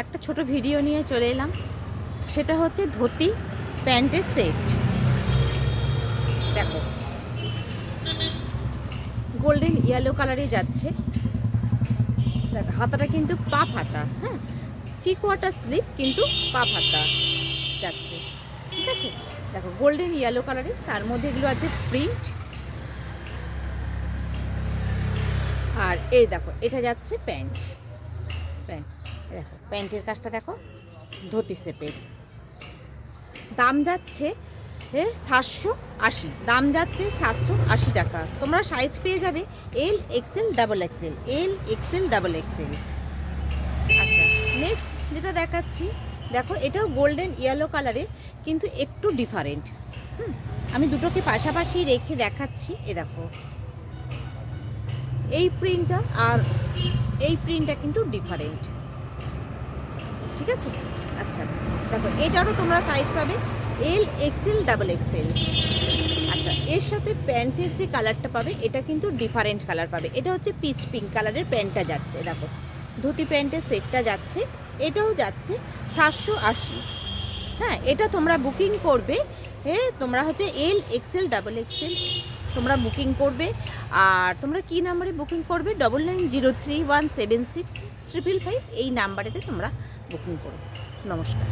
একটা ছোট ভিডিও নিয়ে চলে এলাম। সেটা হচ্ছে ধুতি প্যান্টের সেট। দেখো গোল্ডেন ইয়েলো কালারে যাচ্ছে। দেখো হাতাটা কিন্তু পাপ হাতা, হ্যাঁ, 3/4 স্লিপ কিন্তু পাপ হাতা যাচ্ছে, ঠিক আছে। দেখো গোল্ডেন ইয়েলো কালারে, তার মধ্যে এগুলো আছে প্রিন্ট। আর এই দেখো এটা যাচ্ছে প্যান্ট। দেখো প্যান্টের কাজটা দেখো, ধুতি শেপের। দাম যাচ্ছে 780, দাম যাচ্ছে 780 টাকা। তোমরা সাইজ পেয়ে যাবে L XL double XL, L XL double XL. আচ্ছা, নেক্সট যেটা দেখাচ্ছি, দেখো এটাও গোল্ডেন ইয়েলো কালারের, কিন্তু একটু ডিফারেন্ট। আমি দুটোকে পাশাপাশি রেখে দেখাচ্ছি। এ দেখো এই প্রিন্টটা আর এই প্রিন্টটা কিন্তু ডিফারেন্ট, ঠিক আছে। আচ্ছা দেখো এটারও তোমরা সাইজ পাবে এল এক্সেল ডাবল এক্সেল। আচ্ছা, এর সাথে প্যান্টের যে কালারটা পাবে এটা কিন্তু ডিফারেন্ট কালার পাবে। এটা হচ্ছে পিচ পিঙ্ক কালারের প্যান্টটা যাচ্ছে। দেখো ধুতি প্যান্টের সেটটা যাচ্ছে, এটাও যাচ্ছে 780। হ্যাঁ, এটা তোমরা বুকিং করবে, তোমরা হচ্ছে এল এক্সেল ডাবল এক্সেল তোমরা বুকিং করবে। আর তোমরা কি নাম্বারে বুকিং করবে? 9903176555, এই নাম্বারেতে তোমরা বুকিং করো। নমস্কার।